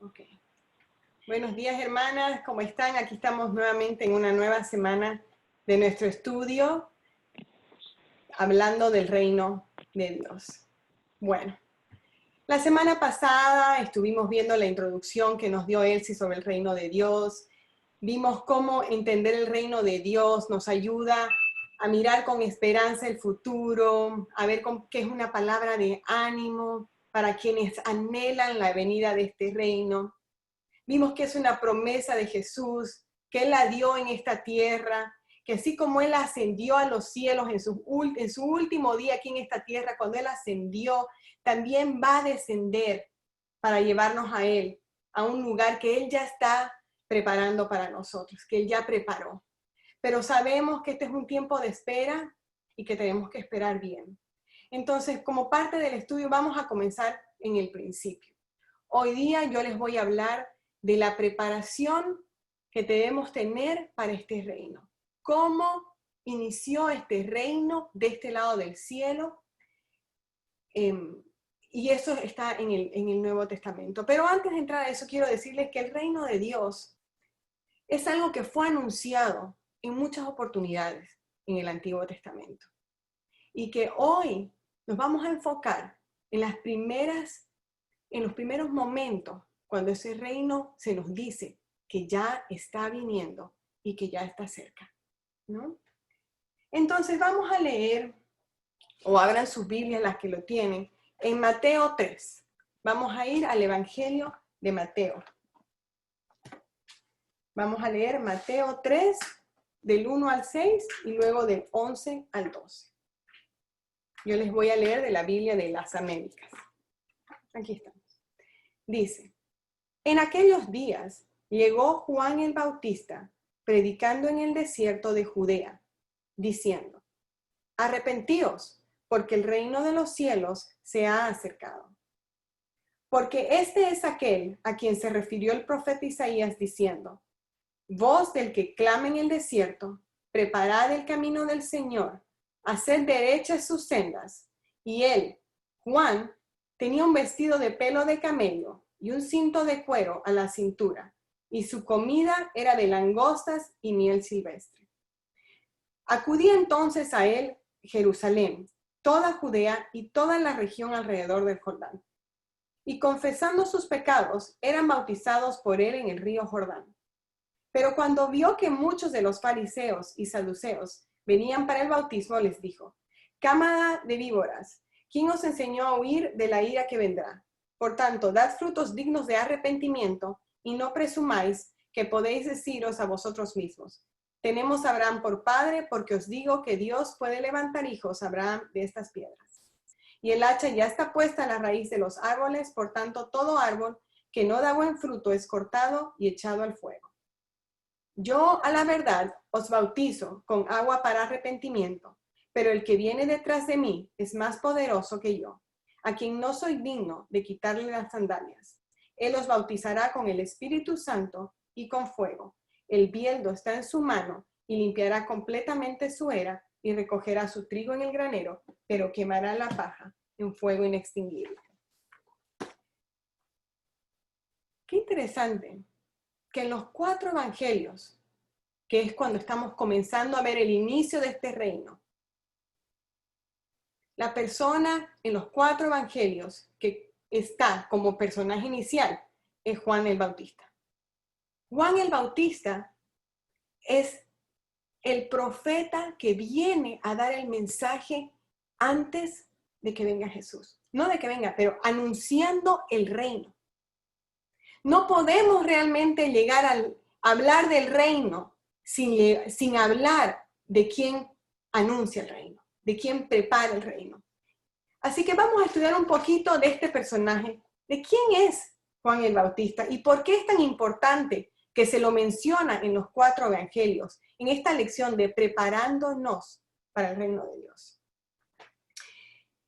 Ok. Buenos días, hermanas, ¿cómo están? Aquí estamos nuevamente en una nueva semana de nuestro estudio, hablando del reino de Dios. Bueno, la semana pasada estuvimos viendo la introducción que nos dio Elsie sobre el reino de Dios. Vimos cómo entender el reino de Dios nos ayuda a mirar con esperanza el futuro, a ver qué es una palabra de ánimo para quienes anhelan la venida de este reino. Vimos que es una promesa de Jesús, que Él la dio en esta tierra, que así como Él ascendió a los cielos en su último día aquí en esta tierra, cuando Él ascendió, también va a descender para llevarnos a Él, a un lugar que Él ya está preparando para nosotros, que Él ya preparó. Pero sabemos que este es un tiempo de espera y que tenemos que esperar bien. Entonces, como parte del estudio, vamos a comenzar en el principio. Hoy día yo les voy a hablar de la preparación que debemos tener para este reino. ¿Cómo inició este reino de este lado del cielo? Y eso está en el Nuevo Testamento. Pero antes de entrar a eso, quiero decirles que el reino de Dios es algo que fue anunciado en muchas oportunidades en el Antiguo Testamento. Y que hoy nos vamos a enfocar en los primeros momentos cuando ese reino se nos dice que ya está viniendo y que ya está cerca, ¿no? Entonces vamos a leer, o abran sus Biblias las que lo tienen, en Mateo 3. Vamos a ir al Evangelio de Mateo. Vamos a leer Mateo 3, del 1 al 6 y luego del 11 al 12. Yo les voy a leer de la Biblia de las Américas. Aquí estamos. Dice: en aquellos días llegó Juan el Bautista, predicando en el desierto de Judea, diciendo: arrepentíos, porque el reino de los cielos se ha acercado. Porque este es aquel a quien se refirió el profeta Isaías diciendo: voz del que clama en el desierto, preparad el camino del Señor, haced derechas sus sendas. Y él, Juan, tenía un vestido de pelo de camello y un cinto de cuero a la cintura, y su comida era de langostas y miel silvestre. Acudía entonces a él Jerusalén, toda Judea y toda la región alrededor del Jordán. Y confesando sus pecados, eran bautizados por él en el río Jordán. Pero cuando vio que muchos de los fariseos y saduceos venían para el bautismo, les dijo: cámara de víboras, ¿quién os enseñó a huir de la ira que vendrá? Por tanto, dad frutos dignos de arrepentimiento y no presumáis que podéis deciros a vosotros mismos: tenemos a Abraham por padre, porque os digo que Dios puede levantar hijos a Abraham de estas piedras. Y el hacha ya está puesta a la raíz de los árboles, por tanto, todo árbol que no da buen fruto es cortado y echado al fuego. Yo, a la verdad, os bautizo con agua para arrepentimiento, pero el que viene detrás de mí es más poderoso que yo, a quien no soy digno de quitarle las sandalias. Él os bautizará con el Espíritu Santo y con fuego. El bieldo está en su mano y limpiará completamente su era y recogerá su trigo en el granero, pero quemará la paja en fuego inextinguible. Qué interesante que en los 4 evangelios, que es cuando estamos comenzando a ver el inicio de este reino, la persona en los 4 evangelios que está como personaje inicial es Juan el Bautista. Juan el Bautista es el profeta que viene a dar el mensaje antes de que venga Jesús. No de que venga, pero anunciando el reino. No podemos realmente llegar a hablar del reino sin hablar de quién anuncia el reino, de quién prepara el reino. Así que vamos a estudiar un poquito de este personaje, de quién es Juan el Bautista y por qué es tan importante que se lo menciona en los 4 evangelios, en esta lección de preparándonos para el reino de Dios.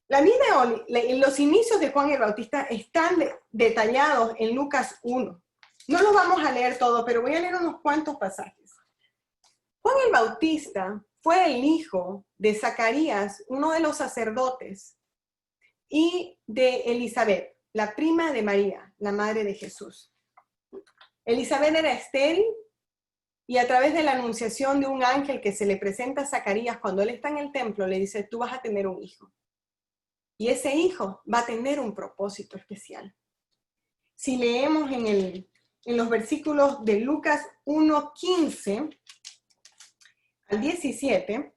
La vida, los inicios de Juan el Bautista están detallados en Lucas 1. No los vamos a leer todo, pero voy a leer unos cuantos pasajes. Juan el Bautista fue el hijo de Zacarías, uno de los sacerdotes, y de Elizabeth, la prima de María, la madre de Jesús. Elisabet era estéril y a través de la anunciación de un ángel que se le presenta a Zacarías cuando él está en el templo, le dice, tú vas a tener un hijo. Y ese hijo va a tener un propósito especial. Si leemos en los versículos de Lucas 1:15 al 17,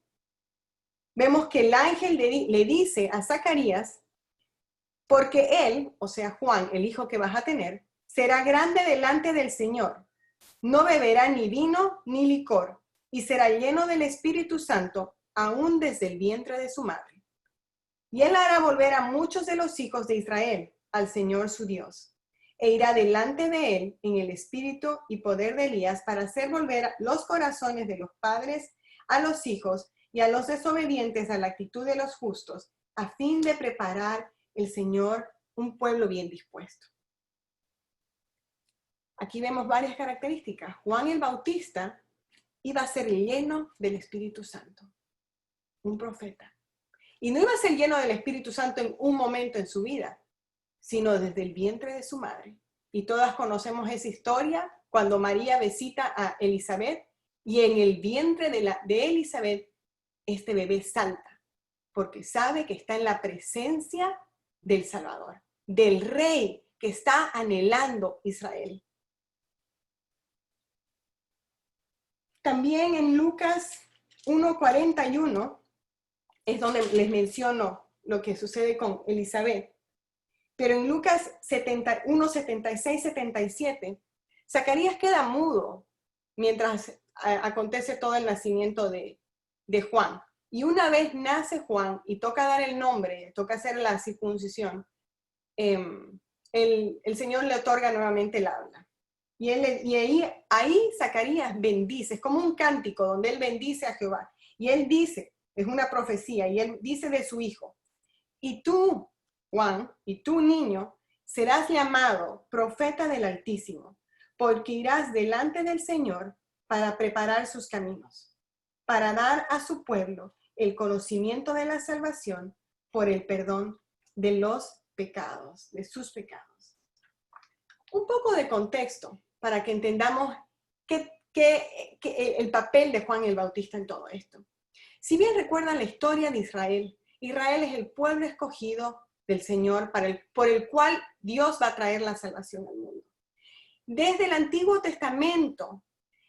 vemos que el ángel le dice a Zacarías, porque él, o sea Juan, el hijo que vas a tener, será grande delante del Señor. No beberá ni vino ni licor, y será lleno del Espíritu Santo, aún desde el vientre de su madre. Y él hará volver a muchos de los hijos de Israel al Señor su Dios, e irá delante de él en el espíritu y poder de Elías para hacer volver los corazones de los padres a los hijos y a los desobedientes a la actitud de los justos, a fin de preparar el Señor un pueblo bien dispuesto. Aquí vemos varias características. Juan el Bautista iba a ser lleno del Espíritu Santo, un profeta. Y no iba a ser lleno del Espíritu Santo en un momento en su vida, sino desde el vientre de su madre. Y todas conocemos esa historia cuando María visita a Elisabet y en el vientre de Elisabet este bebé salta, porque sabe que está en la presencia del Salvador, del Rey que está anhelando Israel. También en Lucas 1:41 es donde les menciono lo que sucede con Elisabet. Pero en Lucas 1:76, 77, Zacarías queda mudo mientras acontece todo el nacimiento de Juan. Y una vez nace Juan y toca dar el nombre, toca hacer la circuncisión, el Señor le otorga nuevamente el habla. Y ahí Zacarías bendice, es como un cántico donde él bendice a Jehová. Y él dice, es una profecía, y él dice de su hijo, y tú, Juan, y tú, niño, serás llamado profeta del Altísimo, porque irás delante del Señor para preparar sus caminos, para dar a su pueblo el conocimiento de la salvación por el perdón de los pecados, de sus pecados. Un poco de contexto para que entendamos el papel de Juan el Bautista en todo esto. Si bien recuerdan la historia de Israel, Israel es el pueblo escogido del Señor por el cual Dios va a traer la salvación al mundo. Desde el Antiguo Testamento,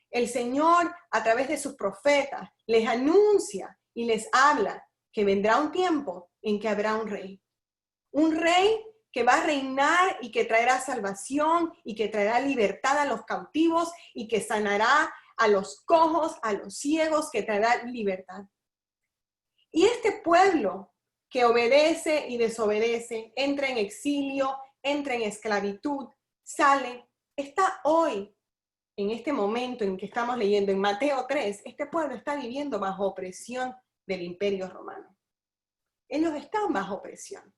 el Señor, a través de sus profetas, les anuncia y les habla que vendrá un tiempo en que habrá un rey. Un rey que va a reinar y que traerá salvación y que traerá libertad a los cautivos y que sanará a los cojos, a los ciegos, que traerá libertad. Y este pueblo que obedece y desobedece, entra en exilio, entra en esclavitud, sale, está hoy, en este momento en que estamos leyendo en Mateo 3, este pueblo está viviendo bajo opresión del Imperio Romano. Ellos están bajo opresión.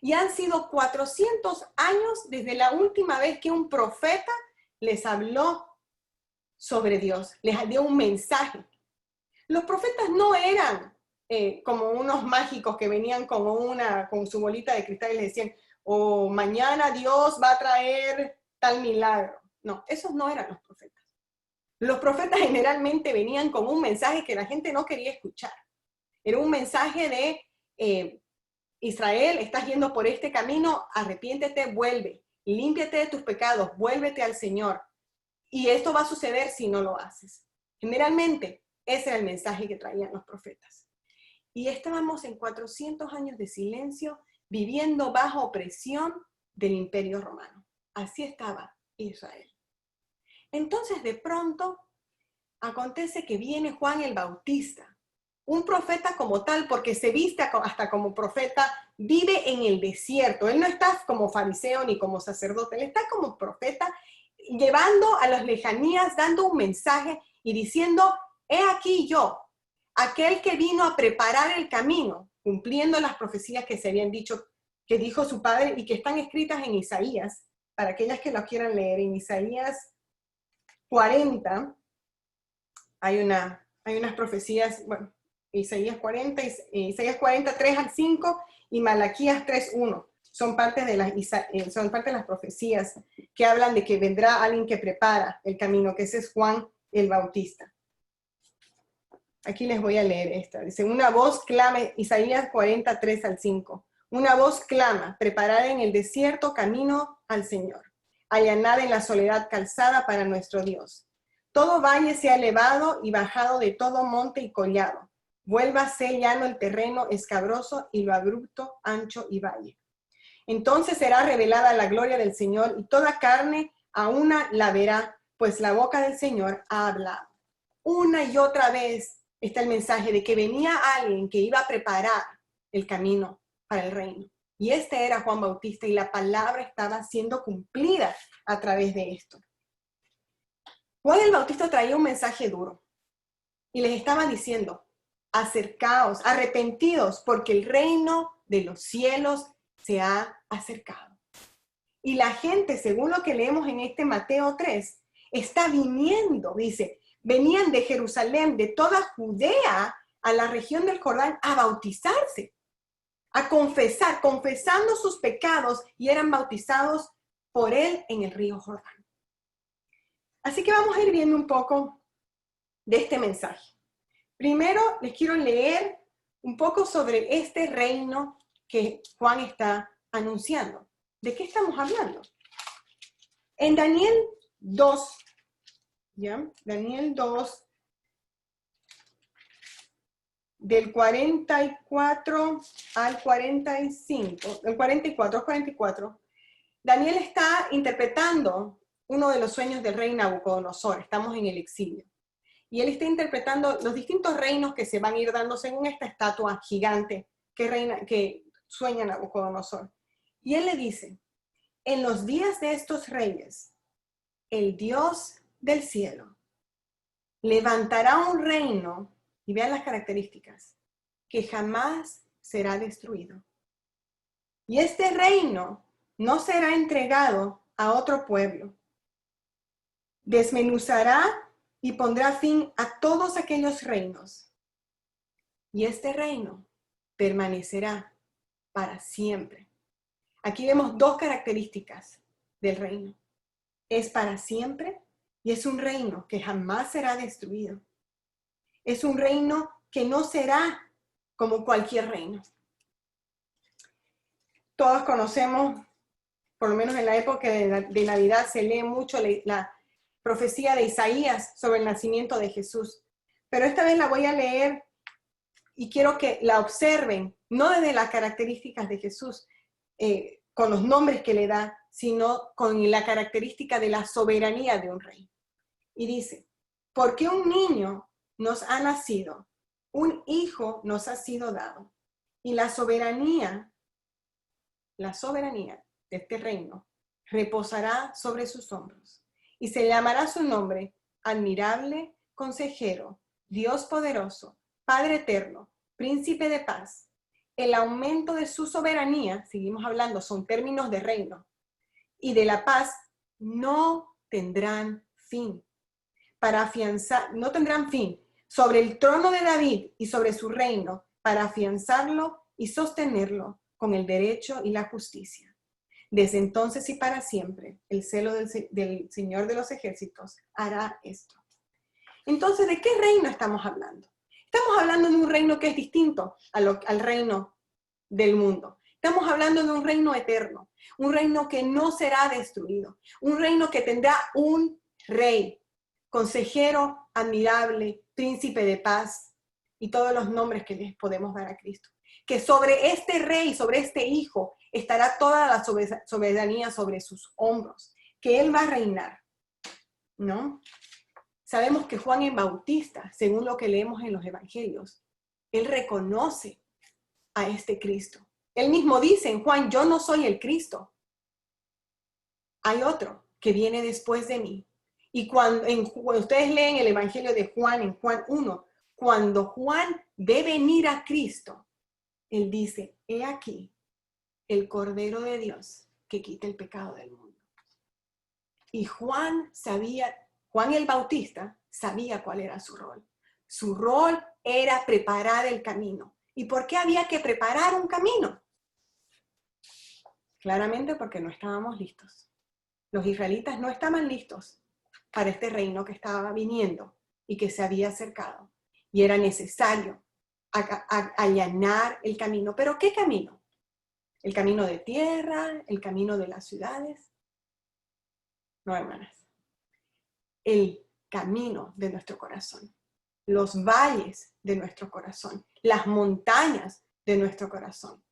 Y han sido 400 años desde la última vez que un profeta les habló sobre Dios, les dio un mensaje. Los profetas no eran como unos mágicos que venían con su bolita de cristal y les decían, oh, mañana Dios va a traer tal milagro. No, esos no eran los profetas. Los profetas generalmente venían con un mensaje que la gente no quería escuchar. Era un mensaje de Israel, estás yendo por este camino, arrepiéntete, vuelve, límpiate de tus pecados, vuélvete al Señor. Y esto va a suceder si no lo haces. Generalmente, ese era el mensaje que traían los profetas. Y estábamos en 400 años de silencio, viviendo bajo opresión del Imperio Romano. Así estaba Israel. Entonces, de pronto, acontece que viene Juan el Bautista, un profeta como tal, porque se viste hasta como profeta, vive en el desierto. Él no está como fariseo ni como sacerdote, él está como profeta, llevando a las lejanías, dando un mensaje y diciendo, he aquí yo, aquel que vino a preparar el camino, cumpliendo las profecías que se habían dicho, que dijo su padre y que están escritas en Isaías, para aquellas que lo quieran leer. En Isaías 40, hay unas profecías, bueno, Isaías 40, Isaías 43 al 5 y Malaquías 3:1. Son parte de las profecías que hablan de que vendrá alguien que prepara el camino, que ese es Juan el Bautista. Aquí les voy a leer esta. Dice, una voz clama, Isaías 43 al 5. Una voz clama, preparad en el desierto camino al Señor, allanad en la soledad calzada para nuestro Dios. Todo valle sea elevado y bajado de todo monte y collado. Vuélvase llano el terreno escabroso y lo abrupto, ancho y valle. Entonces será revelada la gloria del Señor y toda carne a una la verá, pues la boca del Señor ha hablado. Una y otra vez está el mensaje de que venía alguien que iba a preparar el camino para el reino. Y este era Juan Bautista y la palabra estaba siendo cumplida a través de esto. Juan el Bautista traía un mensaje duro y les estaba diciendo, acercaos, arrepentidos, porque el reino de los cielos se ha acercado. Y la gente, según lo que leemos en este Mateo 3, está viniendo, dice, venían de Jerusalén, de toda Judea, a la región del Jordán, a bautizarse, a confesar, confesando sus pecados, y eran bautizados por él en el río Jordán. Así que vamos a ir viendo un poco de este mensaje. Primero les quiero leer un poco sobre este reino que Juan está anunciando. ¿De qué estamos hablando? En Daniel 2, ¿ya? Daniel 2, del 44 al 45, del 44 al 44, Daniel está interpretando uno de los sueños del rey Nabucodonosor. Estamos en el exilio. Y él está interpretando los distintos reinos que se van a ir dando según esta estatua gigante que sueña Nabucodonosor. Y él le dice, en los días de estos reyes, el Dios del cielo levantará un reino, y vean las características, que jamás será destruido. Y este reino no será entregado a otro pueblo. Desmenuzará y pondrá fin a todos aquellos reinos. Y este reino permanecerá para siempre. Aquí vemos dos características del reino. Es para siempre y es un reino que jamás será destruido. Es un reino que no será como cualquier reino. Todos conocemos, por lo menos en la época de Navidad, se lee mucho la profecía de Isaías sobre el nacimiento de Jesús. Pero esta vez la voy a leer y quiero que la observen, no desde las características de Jesús, con los nombres que le da, sino con la característica de la soberanía de un rey. Y dice, porque un niño nos ha nacido, un hijo nos ha sido dado, y la soberanía de este reino reposará sobre sus hombros, y se llamará su nombre admirable, consejero, Dios poderoso, Padre eterno, príncipe de paz. El aumento de su soberanía, seguimos hablando, son términos de reino, y de la paz no tendrán fin. No tendrán fin sobre el trono de David y sobre su reino, para afianzarlo y sostenerlo con el derecho y la justicia. Desde entonces y para siempre, el celo del Señor de los ejércitos hará esto. Entonces, ¿de qué reino estamos hablando? Estamos hablando de un reino que es distinto al reino del mundo. Estamos hablando de un reino eterno, un reino que no será destruido, un reino que tendrá un rey, consejero admirable, príncipe de paz y todos los nombres que les podemos dar a Cristo. Que sobre este rey, sobre este hijo, estará toda la soberanía sobre sus hombros, que él va a reinar, ¿no? Sabemos que Juan el Bautista, según lo que leemos en los evangelios, él reconoce a este Cristo. Él mismo dice en Juan, yo no soy el Cristo. Hay otro que viene después de mí. Y cuando ustedes leen el evangelio de Juan, en Juan 1, cuando Juan ve venir a Cristo, él dice, he aquí el Cordero de Dios que quita el pecado del mundo. Y Juan el Bautista sabía cuál era su rol. Su rol era preparar el camino. ¿Y por qué había que preparar un camino? Claramente porque no estábamos listos. Los israelitas no estaban listos para este reino que estaba viniendo y que se había acercado. Y era necesario allanar el camino. ¿Pero qué camino? ¿El camino de tierra? ¿El camino de las ciudades? No, hermanas. El camino de nuestro corazón. Los valles de nuestro corazón. Las montañas de nuestro corazón.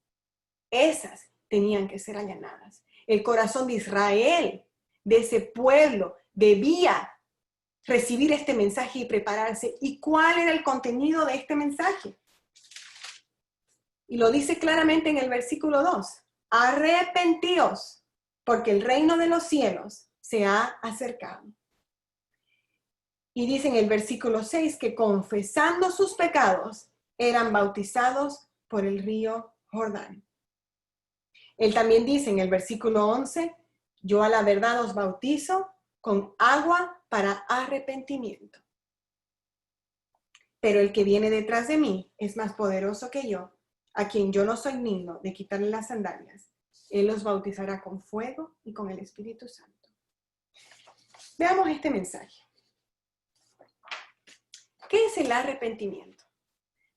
Esas tenían que ser allanadas. El corazón de Israel, de ese pueblo, debía recibir este mensaje y prepararse. ¿Y cuál era el contenido de este mensaje? Y lo dice claramente en el versículo 2. Arrepentíos, porque el reino de los cielos se ha acercado. Y dice en el versículo 6 que confesando sus pecados eran bautizados por el río Jordán. Él también dice en el versículo 11, yo a la verdad os bautizo con agua para arrepentimiento. Pero el que viene detrás de mí es más poderoso que yo, a quien yo no soy digno de quitarle las sandalias. Él los bautizará con fuego y con el Espíritu Santo. Veamos este mensaje. ¿Qué es el arrepentimiento?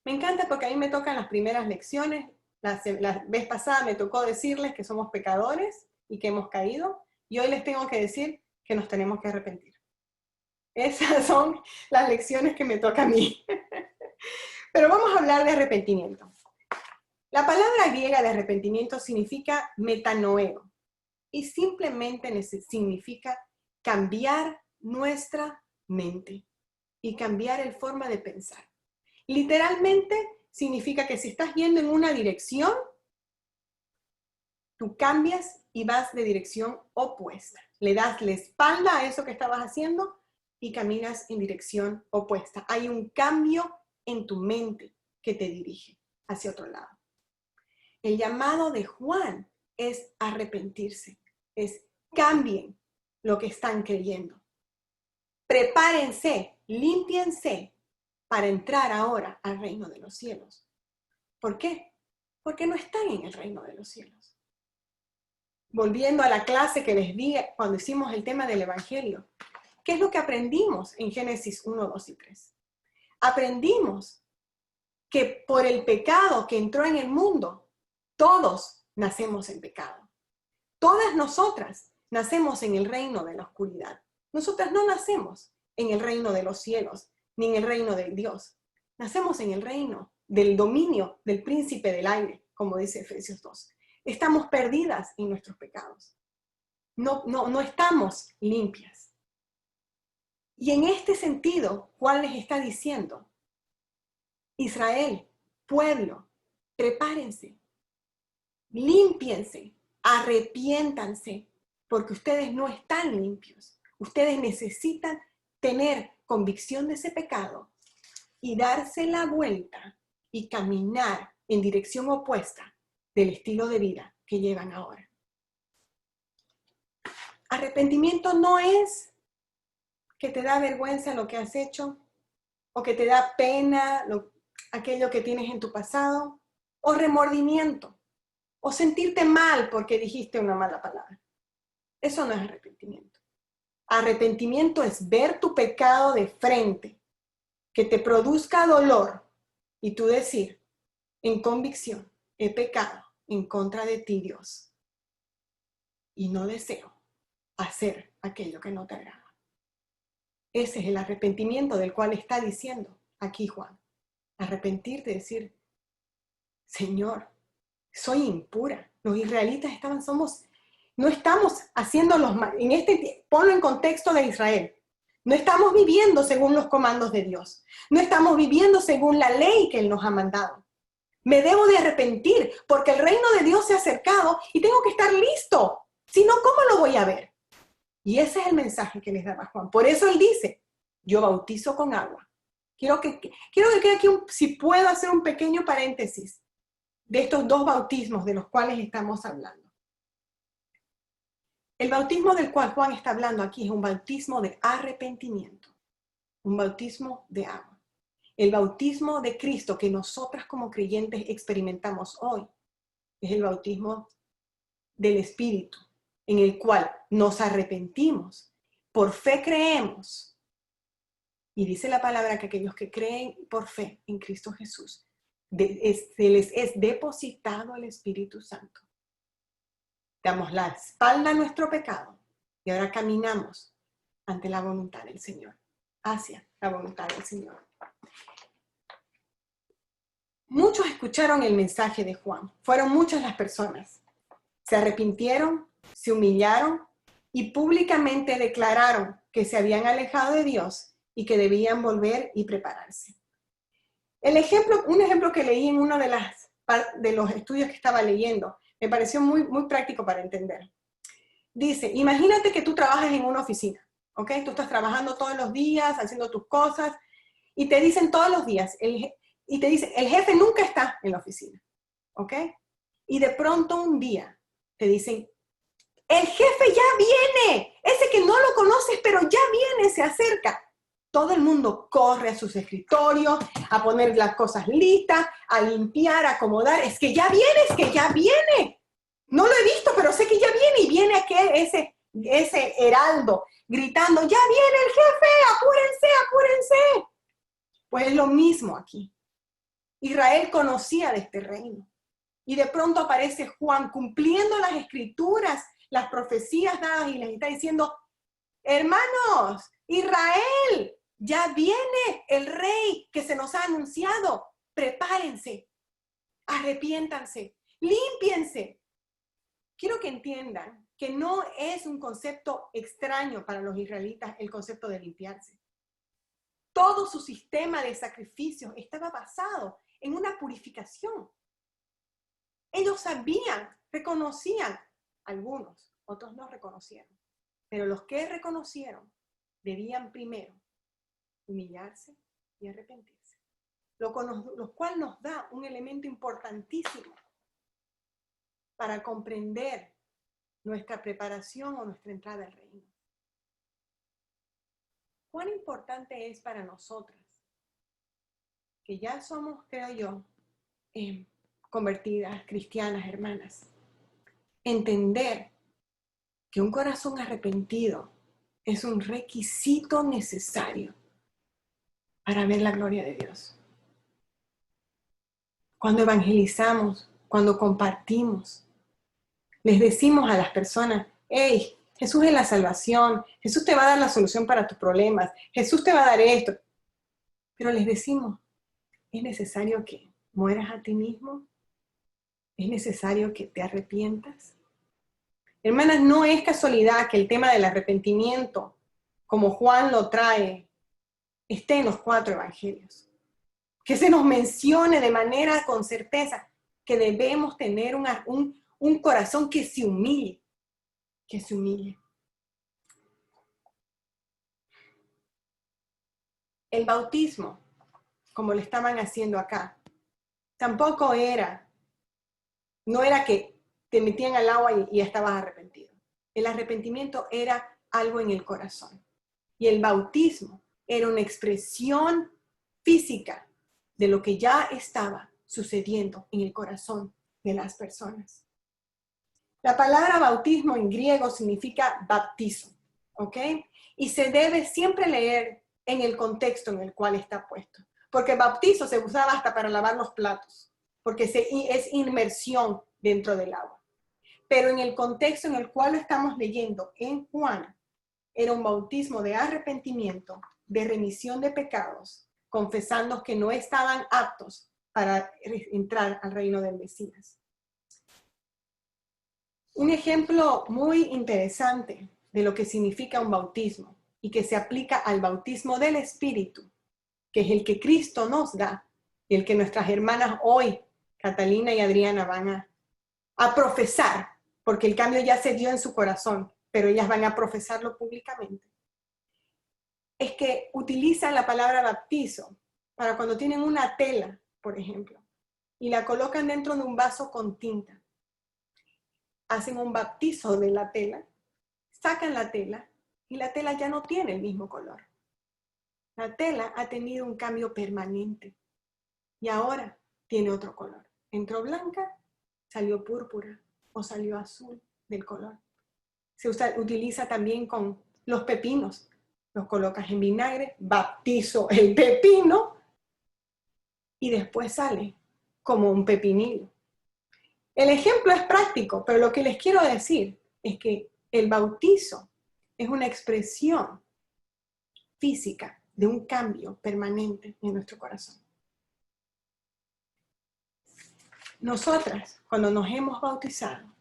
Me encanta porque a mí me tocan las primeras lecciones. La vez pasada me tocó decirles que somos pecadores y que hemos caído. Y hoy les tengo que decir que nos tenemos que arrepentir. Esas son las lecciones que me toca a mí. Pero vamos a hablar de arrepentimiento. La palabra griega de arrepentimiento significa metanoeo y simplemente significa cambiar nuestra mente y cambiar el forma de pensar. Literalmente significa que si estás yendo en una dirección, tú cambias y vas de dirección opuesta. Le das la espalda a eso que estabas haciendo y caminas en dirección opuesta. Hay un cambio en tu mente que te dirige hacia otro lado. El llamado de Juan es arrepentirse, es cambien lo que están creyendo. Prepárense, límpiense para entrar ahora al reino de los cielos. ¿Por qué? Porque no están en el reino de los cielos. Volviendo a la clase que les di cuando hicimos el tema del Evangelio, ¿qué es lo que aprendimos en Génesis 1, 2 y 3? Aprendimos que por el pecado que entró en el mundo, todos nacemos en pecado. Todas nosotras nacemos en el reino de la oscuridad. Nosotras no nacemos en el reino de los cielos, ni en el reino de Dios. Nacemos en el reino del dominio del príncipe del aire, como dice Efesios 2. Estamos perdidas en nuestros pecados. No estamos limpias. Y en este sentido, Juan les está diciendo, Israel, pueblo, prepárense. Límpiense, arrepiéntanse, porque ustedes no están limpios. Ustedes necesitan tener convicción de ese pecado y darse la vuelta y caminar en dirección opuesta del estilo de vida que llevan ahora. Arrepentimiento no es que te da vergüenza lo que has hecho o que te da pena aquello que tienes en tu pasado o remordimiento. O sentirte mal porque dijiste una mala palabra. Eso no es arrepentimiento. Arrepentimiento es ver tu pecado de frente, que te produzca dolor y tú decir, en convicción, he pecado en contra de ti, Dios, y no deseo hacer aquello que no te agrada. Ese es el arrepentimiento del cual está diciendo aquí Juan. Arrepentirte, decir, Señor, soy impura. Los israelitas no estamos haciendo ponlo en contexto de Israel. No estamos viviendo según los comandos de Dios. No estamos viviendo según la ley que Él nos ha mandado. Me debo de arrepentir porque el reino de Dios se ha acercado y tengo que estar listo. Si no, ¿cómo lo voy a ver? Y ese es el mensaje que les daba Juan. Por eso Él dice, yo bautizo con agua. Quiero que quede aquí, si puedo hacer un pequeño paréntesis de estos dos bautismos de los cuales estamos hablando. El bautismo del cual Juan está hablando aquí es un bautismo de arrepentimiento, un bautismo de agua. El bautismo de Cristo que nosotras como creyentes experimentamos hoy es el bautismo del Espíritu, en el cual nos arrepentimos, por fe creemos. Y dice la palabra que aquellos que creen por fe en Cristo Jesús, se les es depositado el Espíritu Santo. Damos la espalda a nuestro pecado y ahora caminamos ante la voluntad del Señor, hacia la voluntad del Señor. Muchos escucharon el mensaje de Juan. Fueron muchas las personas. Se arrepintieron, se humillaron y públicamente declararon que se habían alejado de Dios y que debían volver y prepararse. Un ejemplo que leí en uno de los estudios que estaba leyendo, me pareció muy práctico para entender. Dice, imagínate que tú trabajas en una oficina, ¿ok? Tú estás trabajando todos los días, haciendo tus cosas, y te dicen todos los días, el jefe nunca está en la oficina, ¿ok? Y de pronto un día te dicen, el jefe ya viene, ese que no lo conoces, pero ya viene, se acerca. Todo el mundo corre a sus escritorios, a poner las cosas listas, a limpiar, a acomodar. Es que ya viene. No lo he visto, pero sé que ya viene. Y viene ese heraldo gritando, ya viene el jefe, apúrense, apúrense. Pues es lo mismo aquí. Israel conocía de este reino. Y de pronto aparece Juan cumpliendo las escrituras, las profecías dadas y les está diciendo, hermanos, Israel, ya viene el rey que se nos ha anunciado. Prepárense, arrepiéntanse, límpiense. Quiero que entiendan que no es un concepto extraño para los israelitas el concepto de limpiarse. Todo su sistema de sacrificios estaba basado en una purificación. Ellos sabían, reconocían, algunos, otros no reconocieron, pero los que reconocieron debían primero humillarse y arrepentirse, lo cual nos da un elemento importantísimo para comprender nuestra preparación o nuestra entrada al reino. ¿Cuán importante es para nosotras, que ya somos, creo yo, convertidas, cristianas, hermanas, entender que un corazón arrepentido es un requisito necesario para ver la gloria de Dios? Cuando evangelizamos, cuando compartimos, les decimos a las personas, hey, Jesús es la salvación, Jesús te va a dar la solución para tus problemas, Jesús te va a dar esto. Pero les decimos, es necesario que mueras a ti mismo, es necesario que te arrepientas. Hermanas, no es casualidad que el tema del arrepentimiento, como Juan lo trae, esté en los 4 evangelios. Que se nos mencione de manera con certeza que debemos tener un corazón que se humille, que se humille. El bautismo, como le estaban haciendo acá, tampoco no era que te metían al agua y ya estabas arrepentido. El arrepentimiento era algo en el corazón. Y el bautismo era una expresión física de lo que ya estaba sucediendo en el corazón de las personas. La palabra bautismo en griego significa baptizo, ¿ok? Y se debe siempre leer en el contexto en el cual está puesto. Porque bautizo se usaba hasta para lavar los platos, porque es inmersión dentro del agua. Pero en el contexto en el cual lo estamos leyendo en Juan, era un bautismo de arrepentimiento, de remisión de pecados, confesando que no estaban aptos para entrar al reino del Mesías. Un ejemplo muy interesante de lo que significa un bautismo y que se aplica al bautismo del Espíritu, que es el que Cristo nos da y el que nuestras hermanas hoy, Catalina y Adriana, van a profesar, porque el cambio ya se dio en su corazón, pero ellas van a profesarlo públicamente. Es que utilizan la palabra bautizo para cuando tienen una tela, por ejemplo, y la colocan dentro de un vaso con tinta. Hacen un bautizo de la tela, sacan la tela y la tela ya no tiene el mismo color. La tela ha tenido un cambio permanente y ahora tiene otro color. Entró blanca, salió púrpura o salió azul del color. utiliza también con los pepinos. Los colocas en vinagre, bautizo el pepino y después sale como un pepinillo. El ejemplo es práctico, pero lo que les quiero decir es que el bautizo es una expresión física de un cambio permanente en nuestro corazón. Nosotras, cuando nos hemos bautizado,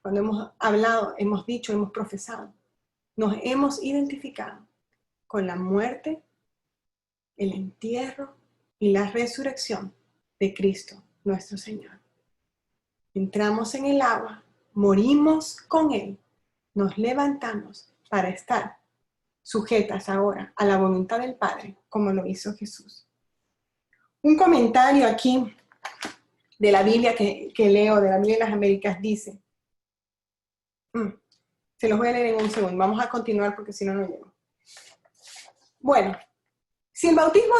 cuando hemos hablado, hemos dicho, hemos profesado, nos hemos identificado con la muerte, el entierro y la resurrección de Cristo, nuestro Señor. Entramos en el agua, morimos con Él, nos levantamos para estar sujetas ahora a la voluntad del Padre, como lo hizo Jesús. Un comentario aquí de la Biblia que leo, de la Biblia de las Américas, dice, se los voy a leer en un segundo, vamos a continuar porque si no, no llego. Bueno, si el bautismo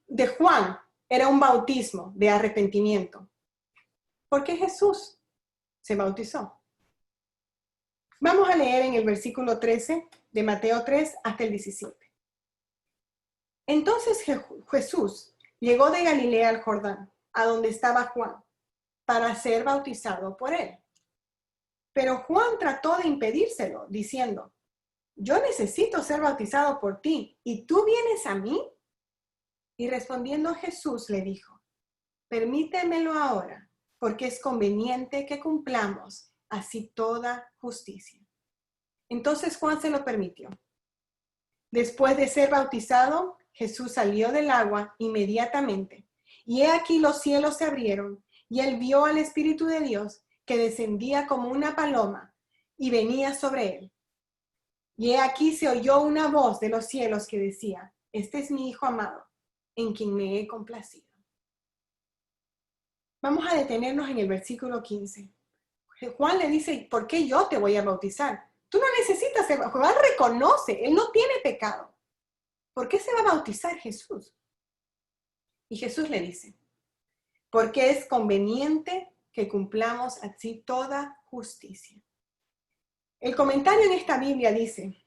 de Juan era un bautismo de arrepentimiento, ¿por qué Jesús se bautizó? Vamos a leer en el versículo 13 de Mateo 3 hasta el 17. Entonces Jesús llegó de Galilea al Jordán, a donde estaba Juan, para ser bautizado por él. Pero Juan trató de impedírselo, diciendo, yo necesito ser bautizado por ti, ¿y tú vienes a mí? Y respondiendo Jesús le dijo, permítemelo ahora, porque es conveniente que cumplamos así toda justicia. Entonces Juan se lo permitió. Después de ser bautizado, Jesús salió del agua inmediatamente, y he aquí los cielos se abrieron, y él vio al Espíritu de Dios que descendía como una paloma y venía sobre él. Y he aquí se oyó una voz de los cielos que decía, este es mi Hijo amado, en quien me he complacido. Vamos a detenernos en el versículo 15. Juan le dice, ¿por qué yo te voy a bautizar? Tú no necesitas ser bautizado. Juan reconoce, él no tiene pecado. ¿Por qué se va a bautizar Jesús? Y Jesús le dice, porque es conveniente que cumplamos así toda justicia. El comentario en esta Biblia dice,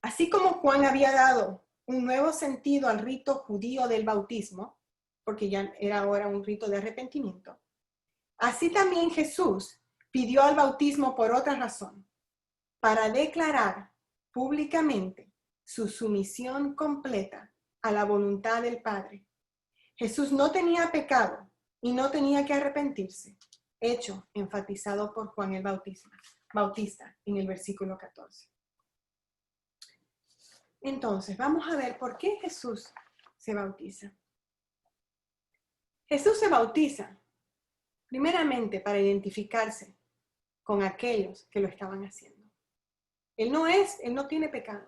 así como Juan había dado un nuevo sentido al rito judío del bautismo, porque ya era ahora un rito de arrepentimiento, así también Jesús pidió al bautismo por otra razón, para declarar públicamente su sumisión completa a la voluntad del Padre. Jesús no tenía pecado y no tenía que arrepentirse, hecho enfatizado por Juan el Bautista en el versículo 14. Entonces, vamos a ver por qué Jesús se bautiza. Jesús se bautiza primeramente para identificarse con aquellos que lo estaban haciendo. Él no tiene pecado,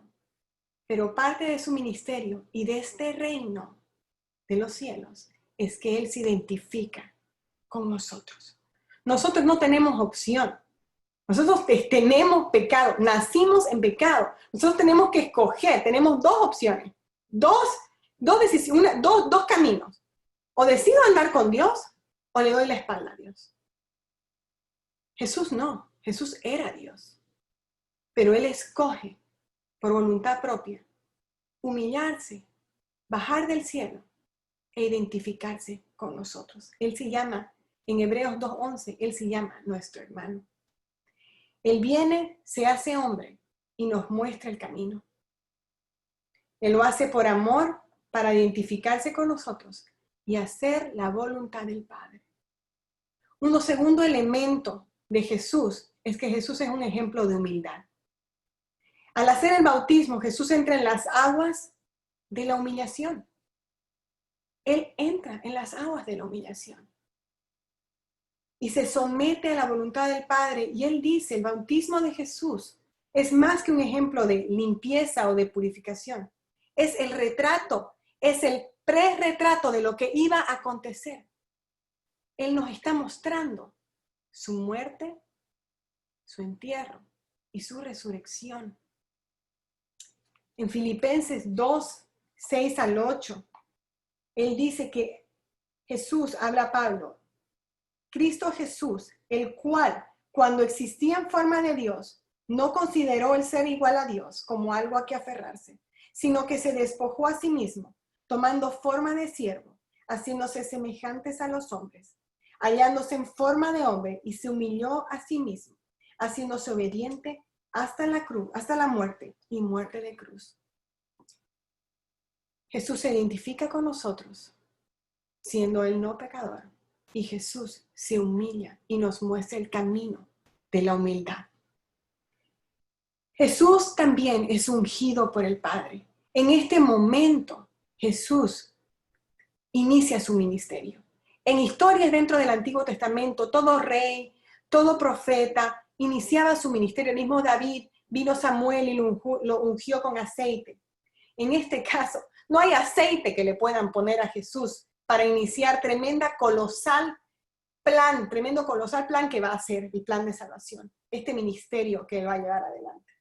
pero parte de su ministerio y de este reino de los cielos es que Él se identifica con nosotros. Nosotros no tenemos opción. Nosotros tenemos pecado, nacimos en pecado. Nosotros tenemos que escoger, tenemos dos opciones, dos caminos. O decido andar con Dios o le doy la espalda a Dios. Jesús no, Jesús era Dios. Pero Él escoge por voluntad propia humillarse, bajar del cielo e identificarse con nosotros. Él se llama, en Hebreos 2:11, Él se llama nuestro hermano. Él viene, se hace hombre y nos muestra el camino. Él lo hace por amor para identificarse con nosotros y hacer la voluntad del Padre. Un segundo elemento de Jesús es que Jesús es un ejemplo de humildad. Al hacer el bautismo, Jesús entra en las aguas de la humillación. Él entra en las aguas de la humillación y se somete a la voluntad del Padre. Y Él dice, el bautismo de Jesús es más que un ejemplo de limpieza o de purificación. Es el retrato, es el prerretrato de lo que iba a acontecer. Él nos está mostrando su muerte, su entierro y su resurrección. En Filipenses 2:6-8, Él dice que Jesús, habla Pablo, Cristo Jesús, el cual, cuando existía en forma de Dios, no consideró el ser igual a Dios como algo a que aferrarse, sino que se despojó a sí mismo, tomando forma de siervo, haciéndose semejantes a los hombres, hallándose en forma de hombre, y se humilló a sí mismo, haciéndose obediente hasta la cruz, hasta la muerte y muerte de cruz. Jesús se identifica con nosotros, siendo Él no pecador, y Jesús se humilla y nos muestra el camino de la humildad. Jesús también es ungido por el Padre. En este momento, Jesús inicia su ministerio. En historias dentro del Antiguo Testamento, todo rey, todo profeta iniciaba su ministerio. El mismo David, vino Samuel y lo ungió con aceite. En este caso, no hay aceite que le puedan poner a Jesús para iniciar tremendo colosal plan que va a ser el plan de salvación, este ministerio que él va a llevar adelante.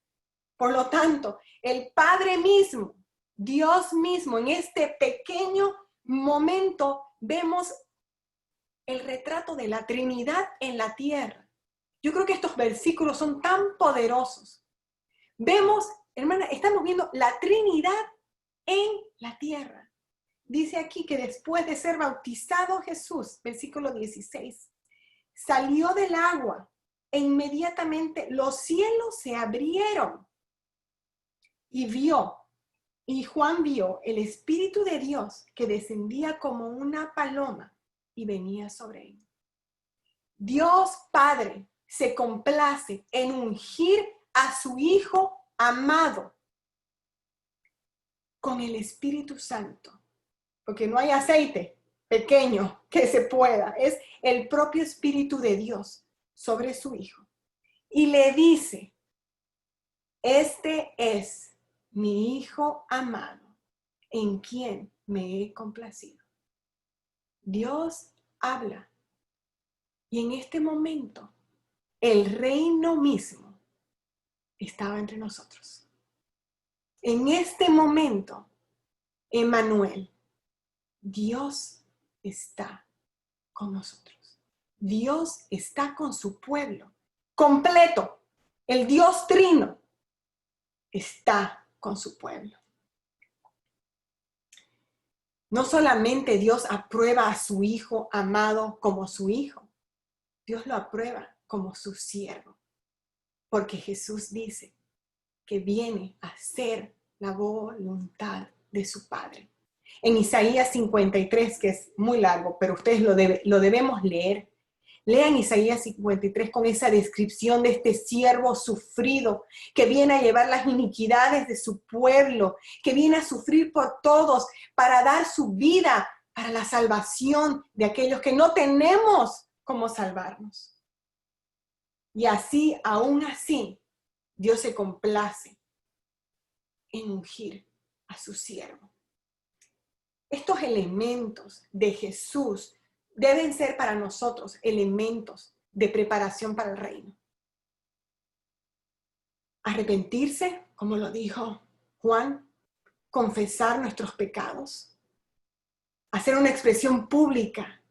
Por lo tanto, el Padre mismo, Dios mismo, en este pequeño momento vemos el retrato de la Trinidad en la tierra. Yo creo que estos versículos son tan poderosos. Vemos, hermana, estamos viendo la Trinidad en la tierra. Dice aquí que después de ser bautizado Jesús, versículo 16, salió del agua e inmediatamente los cielos se abrieron y Juan vio el Espíritu de Dios que descendía como una paloma y venía sobre él. Dios Padre se complace en ungir a su Hijo amado con el Espíritu Santo, porque no hay aceite pequeño que se pueda, es el propio Espíritu de Dios sobre su Hijo. Y le dice, este es mi Hijo amado, en quien me he complacido. Dios habla. Y en este momento, el reino mismo estaba entre nosotros. En este momento, Emmanuel, Dios está con nosotros. Dios está con su pueblo, completo. El Dios Trino está con su pueblo. No solamente Dios aprueba a su Hijo amado como su Hijo, Dios lo aprueba como su siervo, porque Jesús dice que viene a hacer la voluntad de su Padre. En Isaías 53, que es muy largo, pero ustedes lo debemos leer. Lean Isaías 53 con esa descripción de este siervo sufrido que viene a llevar las iniquidades de su pueblo, que viene a sufrir por todos para dar su vida para la salvación de aquellos que no tenemos cómo salvarnos. Y así, aún así, Dios se complace en ungir a su siervo. Estos elementos de Jesús deben ser para nosotros elementos de preparación para el reino. Arrepentirse, como lo dijo Juan, confesar nuestros pecados, hacer una expresión pública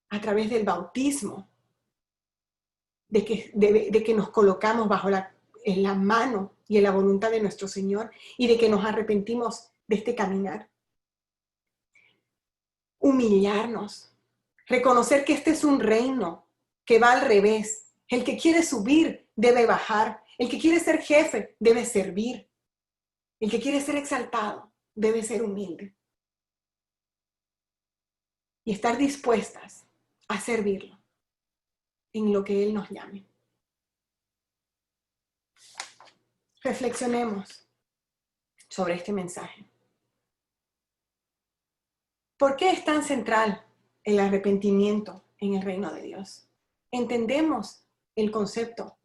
a través del bautismo, de que nos colocamos bajo en la mano y en la voluntad de nuestro Señor y de que nos arrepentimos de este caminar. Humillarnos, reconocer que este es un reino que va al revés. El que quiere subir debe bajar. El que quiere ser jefe debe servir. El que quiere ser exaltado debe ser humilde. Y estar dispuestas a servirlo en lo que Él nos llame. Reflexionemos sobre este mensaje. ¿Por qué es tan central el arrepentimiento en el reino de Dios? Entendemos el concepto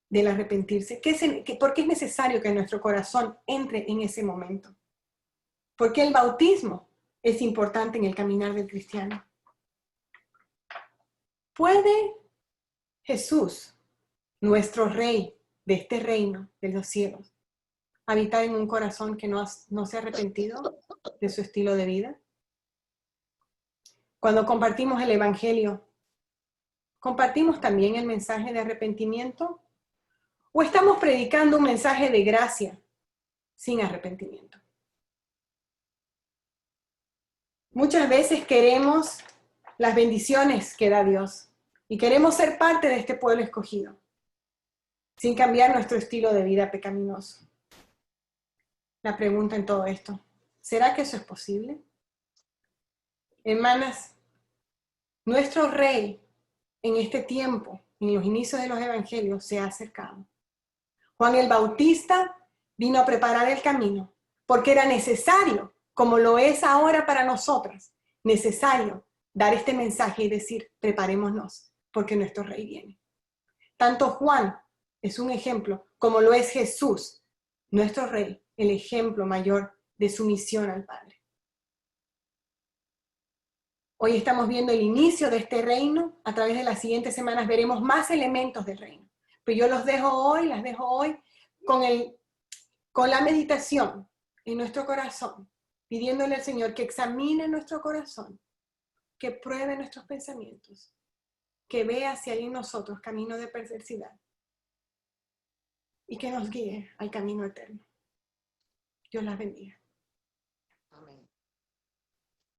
del arrepentirse. ¿Por qué es necesario que nuestro corazón entre en ese momento? ¿Por qué el bautismo es importante en el caminar del cristiano? ¿Puede Jesús, nuestro Rey de este reino de los cielos, habitar en un corazón que no se ha arrepentido de su estilo de vida? Cuando compartimos el Evangelio, ¿Compartimos también el mensaje de arrepentimiento? ¿O estamos predicando un mensaje de gracia sin arrepentimiento? Muchas veces queremos las bendiciones que da Dios y queremos ser parte de este pueblo escogido, sin cambiar nuestro estilo de vida pecaminoso. La pregunta en todo esto, ¿será que eso es posible? Hermanas, nuestro Rey en este tiempo, en los inicios de los evangelios, se ha acercado. Juan el Bautista vino a preparar el camino, porque era necesario, como lo es ahora para nosotras, necesario dar este mensaje y decir, preparémonos, porque nuestro Rey viene. Tanto Juan es un ejemplo, como lo es Jesús, nuestro Rey, el ejemplo mayor de sumisión al Padre. Hoy estamos viendo el inicio de este reino. A través de las siguientes semanas veremos más elementos del reino. Pero yo las dejo hoy con la meditación en nuestro corazón, pidiéndole al Señor que examine nuestro corazón, que pruebe nuestros pensamientos, que vea si hay en nosotros camino de perversidad y que nos guíe al camino eterno. Dios las bendiga.